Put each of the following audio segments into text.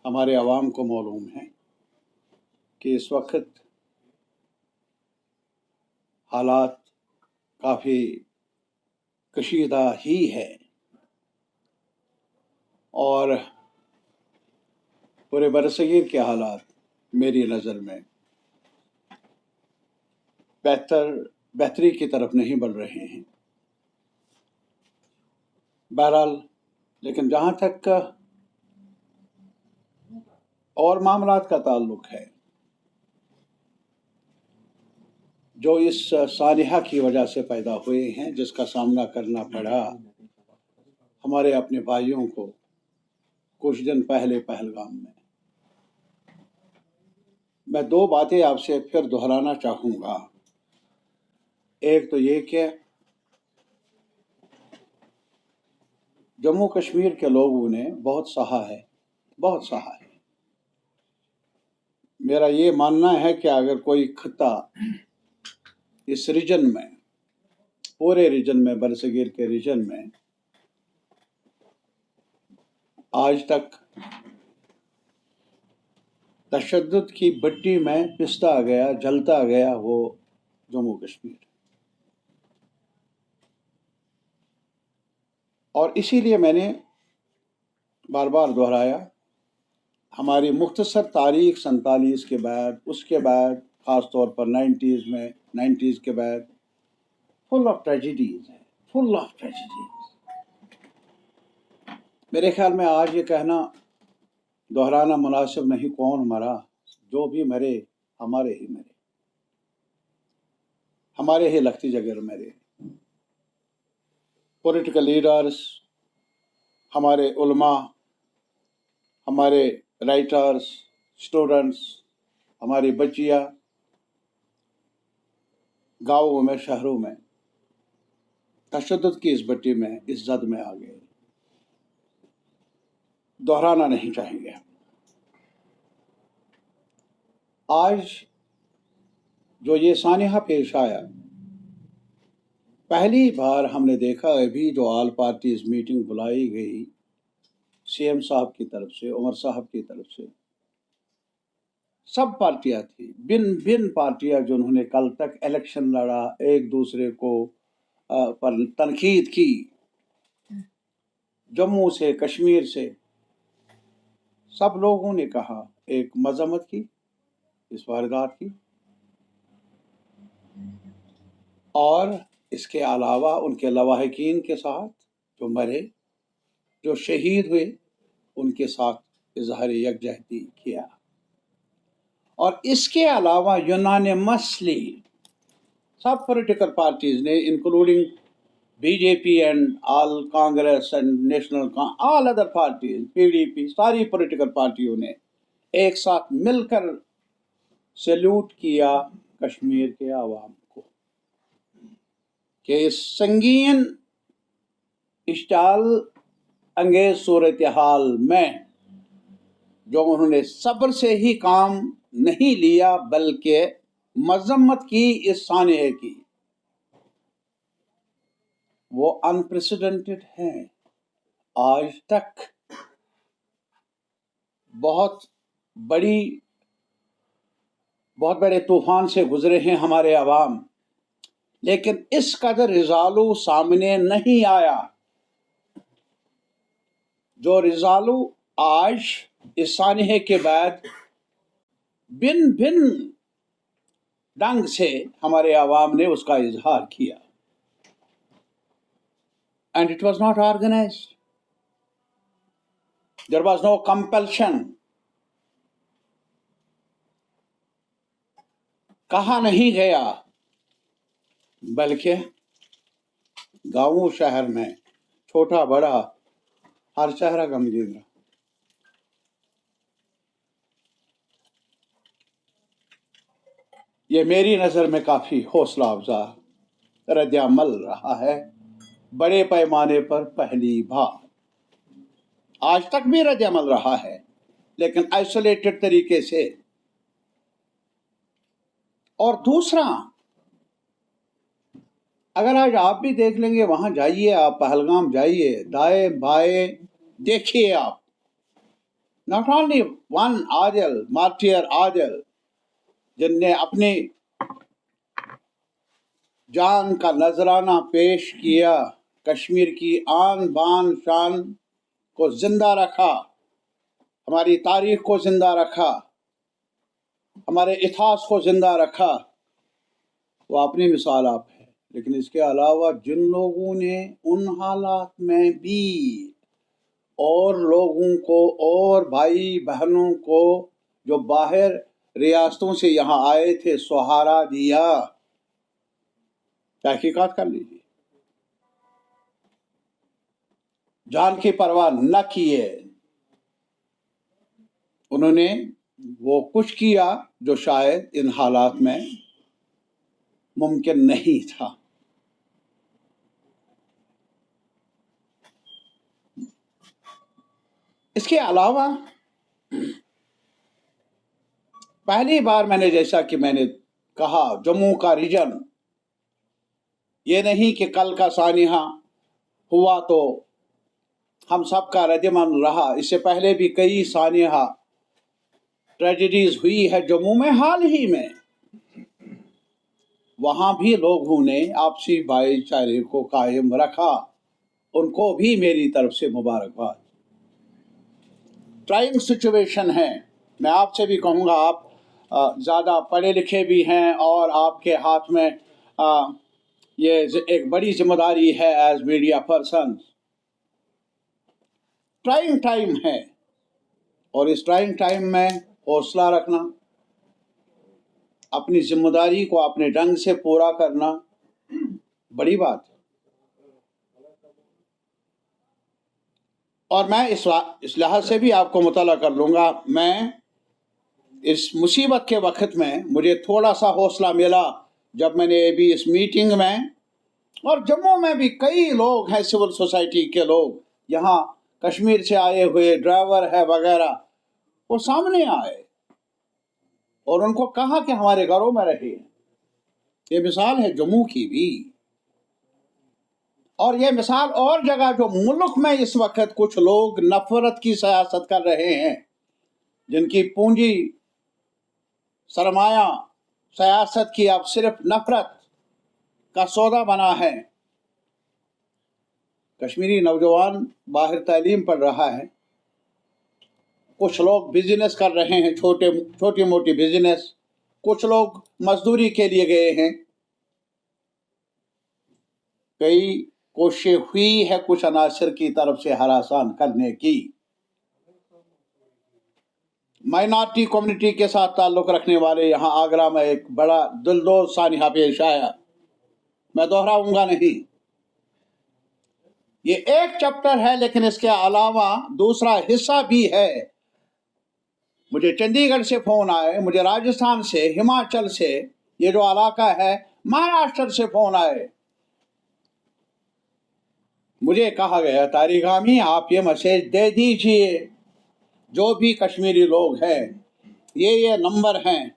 ہمارے عوام کو معلوم ہے کہ اس وقت حالات کافی کشیدہ ہی ہے اور پورے برصغیر کے حالات میری نظر میں بہتری کی طرف نہیں بڑھ رہے ہیں۔ بہرحال لیکن جہاں تک اور معاملات کا تعلق ہے جو اس سانحہ کی وجہ سے پیدا ہوئے ہیں، جس کا سامنا کرنا پڑا ہمارے اپنے بھائیوں کو کچھ دن پہلے پہلگام میں دو باتیں آپ سے پھر دہرانا چاہوں گا۔ ایک تو یہ کہ جموں کشمیر کے لوگوں نے بہت سہا ہے۔ میرا یہ ماننا ہے کہ اگر کوئی خطہ اس ریجن میں، پورے ریجن میں، برصغیر کے ریجن میں آج تک تشدد کی بٹی میں پستا گیا، جلتا گیا، وہ جموں کشمیر۔ اور اسی لیے میں نے بار بار دہرایا، ہماری مختصر تاریخ 47 کے بعد، اس کے بعد خاص طور پر 90s کے بعد فل آف ٹریجڈیز ہے، فل آف ٹریجڈیز۔ میرے خیال میں آج یہ کہنا دہرانا مناسب نہیں کون مرا، جو بھی مرے ہمارے ہی لختی جگر مرے۔ پولیٹیکل لیڈرز، ہمارے علماء، ہمارے رائٹرز، اسٹوڈنٹس، ہماری بچیاں گاؤں میں، شہروں میں تشدد کی اس بٹی میں، اس زد میں آ گئے۔ دہرانا نہیں چاہیں گے۔ آج جو یہ سانحہ پیش آیا، پہلی بار ہم نے دیکھا ابھی جو آل پارٹیز میٹنگ بلائی گئی سی ایم صاحب کی طرف سے، عمر صاحب کی طرف سے، سب پارٹیاں تھی، بن پارٹیاں جنہوں نے کل تک الیکشن لڑا، ایک دوسرے کو پر تنقید کی، جموں سے، کشمیر سے، سب لوگوں نے کہا، ایک مذمت کی اس واردات کی، اور اس کے علاوہ ان کے لواحقین کے ساتھ جو مرے، جو شہید ہوئے، ان کے ساتھ اظہار یکجہتی کیا۔ اور اس کے علاوہ یونانیمسلی سب پولیٹیکل پارٹیز نے، including B J P and all Congress and national all other parties, P D P, ساری پولیٹیکل پارٹیوں نے ایک ساتھ مل کر سیلوٹ کیا کشمیر کے عوام کو کہ اس سنگین اشتعال انگیز صورتحال میں جو انہوں نے صبر سے ہی کام نہیں لیا بلکہ مذمت کی اس سانحے کی، وہ انپریسیڈنٹڈ ہیں۔ آج تک بہت بڑے طوفان سے گزرے ہیں ہمارے عوام، لیکن اس قدر رزالو سامنے نہیں آیا جو رزالو آج اس سانحے کے بعد بن ڈنگ سے ہمارے عوام نے اس کا اظہار کیا۔ And it was not organized. There was no compulsion. کہا نہیں گیا، بلکہ گاؤں شہر میں، چھوٹا بڑا، ہر چہرہ غمگین رہا۔ یہ میری نظر میں کافی حوصلہ افزا رد عمل رہا ہے، بڑے پیمانے پر پہلی بار۔ آج تک بھی رد عمل رہا ہے لیکن آئسولیٹڈ طریقے سے۔ اور دوسرا، اگر آج آپ بھی دیکھ لیں گے، وہاں جائیے، آپ پہلگام جائیے، دائیں بائیں دیکھیے آپ، Not only one Adil, martyr Adil, जिनने अपनी जान का नजराना पेश किया, कश्मीर की आन बान शान को जिंदा रखा, हमारी तारीख को जिंदा रखा, हमारे इतिहास को जिंदा रखा, वो अपनी मिसाल आप है। लेकिन इसके अलावा जिन लोगों ने उन हालात में भी और लोगों को और भाई बहनों को जो बाहर रियासतों से यहाँ आए थे सहारा दिया, तहकीकात कर लीजिए, जान की परवाह न किए, उन्होंने वो कुछ किया जो शायद इन हालात में मुमकिन नहीं था। इसके अलावा पहली बार मैंने, जैसा कि मैंने कहा, जम्मू का रीजन, ये नहीं कि कल का सानिहा हुआ तो हम सब का रद्दमन रहा। इससे पहले भी कई सानिहा ट्रेजेडीज हुई है जम्मू में हाल ही में। वहां भी लोगों ने आपसी भाईचारे को कायम रखा, उनको भी मेरी तरफ से मुबारकबाद। ट्राइंग सिचुएशन है, मैं आपसे भी कहूँगा, आप ज़्यादा पढ़े लिखे भी हैं और आपके हाथ में ये एक बड़ी जिम्मेदारी है as media person. Trying time है और इस ट्राइंग टाइम में हौसला रखना, अपनी जिम्मेदारी को अपने ढंग से पूरा करना बड़ी बात है। और मैं इस लिहाज से भी आपको मुतला कर लूँगा, मैं इस मुसीबत के वक्त में मुझे थोड़ा सा हौसला मिला जब मैंने भी इस मीटिंग में, और जम्मू में भी कई लोग हैं सिविल सोसाइटी के लोग, यहाँ कश्मीर से आए हुए ड्राइवर है वगैरह, वो सामने आए और उनको कहा कि हमारे घरों में रहिए। ये मिसाल है जम्मू की भी, और ये मिसाल और जगह जो मुल्क में इस वक्त कुछ लोग नफरत की सियासत कर रहे हैं, जिनकी पूंजी सरमाया सियासत की अब सिर्फ नफरत का सौदा बना है। कश्मीरी नौजवान बाहर तालीम पढ़ रहा है, कुछ लोग बिजनेस कर रहे हैं, छोटी मोटी बिजनेस, कुछ लोग मजदूरी के लिए गए हैं। कई कोशिश हुई है कुछ अनासर की तरफ से हरासान करने की। माइनॉरिटी कम्युनिटी के साथ ताल्लुक़ रखने वाले यहाँ आगरा में एक बड़ा दिलदोज़ सानिहा पेश आया, मैं दोहराऊंगा नहीं। ये एक चैप्टर है, लेकिन इसके अलावा दूसरा हिस्सा भी है। मुझे चंडीगढ़ से फ़ोन आए, मुझे राजस्थान से, हिमाचल से, ये जो इलाका है महाराष्ट्र से फ़ोन आए। मुझे कहा गया तारिक आमी आप ये मैसेज दे दीजिए, जो भी कश्मीरी लोग हैं, ये नंबर हैं,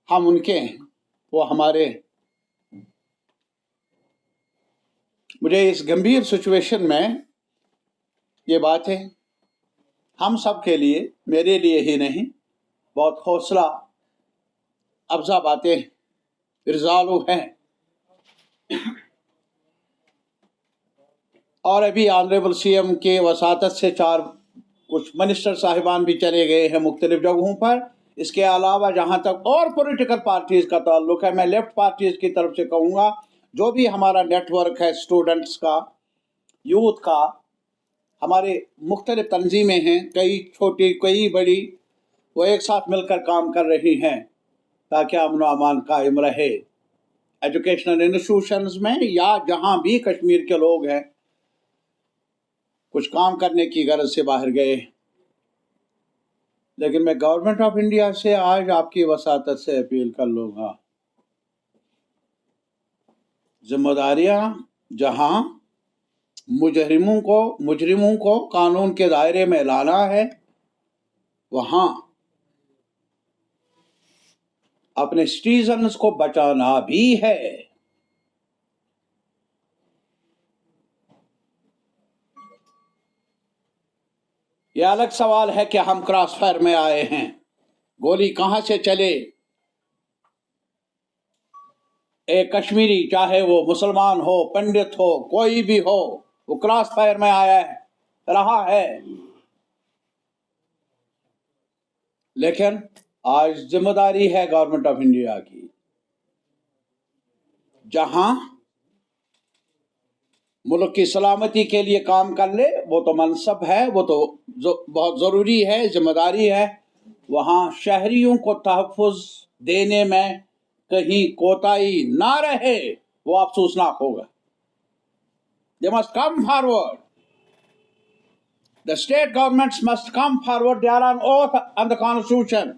हम उनके हैं, वो हमारे। मुझे इस गंभीर सिचुएशन में ये बातें हम सब के लिए, मेरे लिए ही नहीं, बहुत हौसला अफजा बातें इरजालू हैं। और अभी ऑनरेबल सीएम के वसातत से कुछ मिनिस्टर साहिबान भी चले गए हैं मुख्तलिफ जगहों पर। इसके अलावा जहाँ तक और पॉलिटिकल पार्टीज़ का ताल्लुक है, मैं लेफ्ट पार्टीज़ की तरफ से कहूँगा, जो भी हमारा नेटवर्क है स्टूडेंट्स का, यूथ का, हमारे मुख्तलिफ तंजीमें हैं, कई छोटी कई बड़ी, वो एक साथ मिलकर काम कर रही हैं ताकि अमन व अमान कायम रहे। एजुकेशनल इंस्टीट्यूशंस में या जहाँ भी कश्मीर के लोग हैं कुछ काम करने की गरज से बाहर गए। लेकिन मैं गवर्नमेंट ऑफ इंडिया से आज आपकी वसातत से अपील कर लूँगा, जिम्मेदारियाँ जहाँ मुजरिमों को कानून के दायरे में लाना है, वहाँ अपने सिटीजन्स को बचाना भी है। ये अलग सवाल है कि हम क्रॉस फायर में आए हैं, गोली कहाँ से चले। एक कश्मीरी, चाहे वो मुसलमान हो, पंडित हो, कोई भी हो, वो क्रॉस फायर में आया है, रहा है। लेकिन आज जिम्मेदारी है गवर्नमेंट ऑफ इंडिया की, जहां मुल्क की सलामती के लिए काम कर ले, वो तो मनसब है, वो तो बहुत ज़रूरी है, जिम्मेदारी है। वहाँ शहरियों को तहफ़्फ़ुज़ देने में कहीं कोताही ना रहे, वो अफसोसनाक होगा। They must come forward. The state governments must come forward. They are on oath on the Constitution.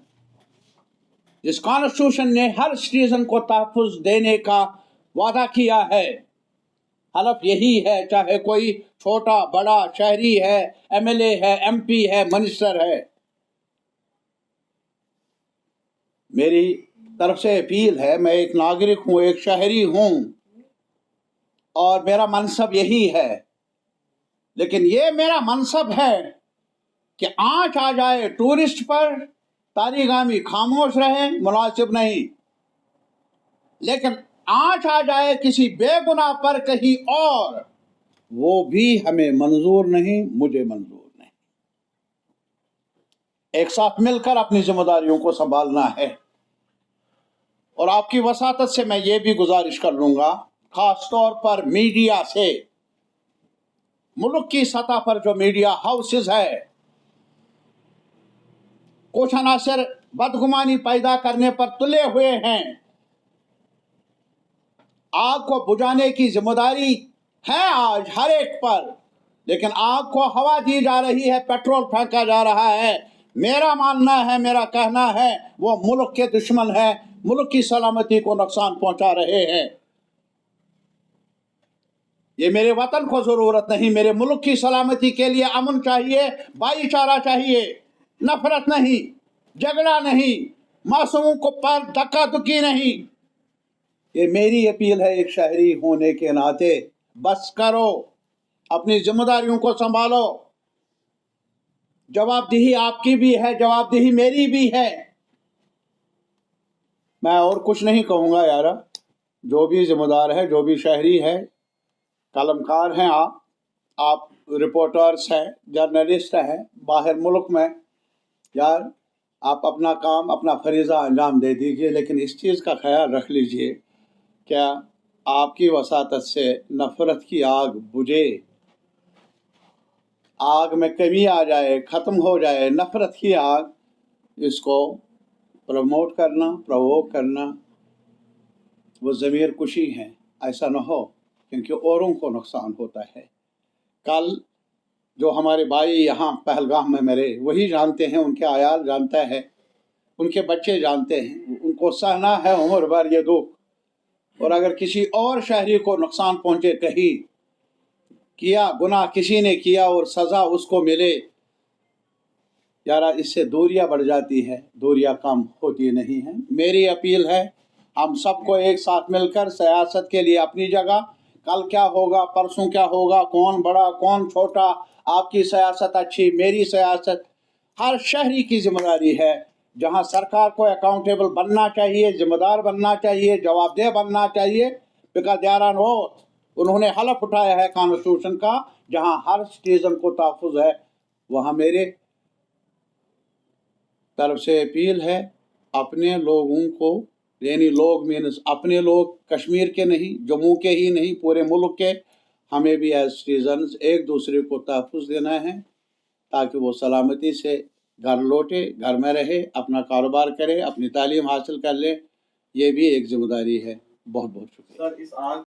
जिस कॉन्स्टिट्यूशन ने हर सिटीजन को तहफ़्फ़ुज़ देने का वादा किया है, हलफ यही है, चाहे कोई छोटा बड़ा शहरी है, एमएलए है, एमपी है, मिनिस्टर है। मेरी तरफ से अपील है, मैं एक नागरिक हूँ, एक शहरी हूँ, और मेरा मनसब यही है। लेकिन ये मेरा मनसब है कि आँच आ जाए टूरिस्ट पर, तारीगामी खामोश रहे, मुनासिब नहीं। लेकिन आँच आ जाए किसी बेगुनाह पर कहीं और, वो भी हमें मंजूर नहीं, मुझे मंजूर नहीं। एक साथ मिलकर अपनी जिम्मेदारियों को संभालना है। और आपकी वसातत से मैं ये भी गुजारिश कर लूँगा, ख़ास तौर पर मीडिया से, मुल्क की सतह पर जो मीडिया हाउसेस है, कुछ अनासर बदगुमानी पैदा करने पर तुले हुए हैं। आग को बुझाने की जिम्मेदारी है आज हर एक पर, लेकिन आग को हवा दी जा रही है, पेट्रोल फेंका जा रहा है। मेरा मानना है, मेरा कहना है, वो मुल्क के दुश्मन है, मुल्क की सलामती को नुकसान पहुंचा रहे हैं। ये मेरे वतन को जरूरत नहीं, मेरे मुल्क की सलामती के लिए अमन चाहिए, भाईचारा चाहिए, नफरत नहीं, झगड़ा नहीं, मासूमों को पर धक्का धुक्की नहीं। ये मेरी अपील है एक शहरी होने के नाते। बस करो, अपनी जिम्मेदारियों को संभालो। जवाबदेही आपकी भी है, जवाबदेही मेरी भी है। मैं और कुछ नहीं कहूँगा यार। जो भी जिम्मेदार है, जो भी शहरी है, कलमकार हैं आप रिपोर्टर्स हैं, जर्नलिस्ट हैं बाहर मुल्क में, यार आप अपना काम, अपना फरीज़ा अंजाम दे दीजिए। लेकिन इस चीज़ का ख्याल रख लीजिए, क्या आपकी वसातत से नफ़रत की आग बुझे, आग में कमी आ जाए, ख़त्म हो जाए नफ़रत की आग, इसको प्रमोट करना, प्रोवोक करना, वो ज़मीर कुशी है। ऐसा न हो, क्योंकि औरों को नुकसान होता है। कल जो हमारे भाई यहाँ पहलगाम में मरे, वही जानते हैं, उनके आयाल जानता है, उनके बच्चे जानते हैं, उनको सहना है उम्र भर ये दुख। और अगर किसी और शहरी को नुकसान पहुँचे, कहीं किया गुनाह किसी ने किया और सज़ा उसको मिले, यार इससे दूरियां बढ़ जाती है, दूरियां कम होती नहीं हैं। मेरी अपील है, हम सबको एक साथ मिलकर सियासत के लिए अपनी जगह, कल क्या होगा, परसों क्या होगा, कौन बड़ा कौन छोटा, आपकी सियासत अच्छी, मेरी सियासत, हर शहरी की जिम्मेदारी है। जहां सरकार को अकाउंटेबल बनना चाहिए, जिम्मेदार बनना चाहिए, जवाबदेह बनना चाहिए, because they are on oath. उन्होंने हलफ उठाया है कॉन्स्टिट्यूशन का, जहां हर सिटीजन को तहफ़्फ़ुज़ है। वहाँ मेरे तरफ से अपील है, अपने लोगों को, यानी लोग मीन्स अपने लोग, कश्मीर के नहीं, जम्मू के ही नहीं, पूरे मुल्क के, हमें भी एज सिटीजन्स एक दूसरे को तहफ़्फ़ुज़ देना है, ताकि वो सलामती से घर लौटे, घर में रहे, अपना कारोबार करे, अपनी तालीम हासिल कर ले। ये भी एक जिम्मेदारी है। बहुत बहुत शुक्रिया। सर, इस आग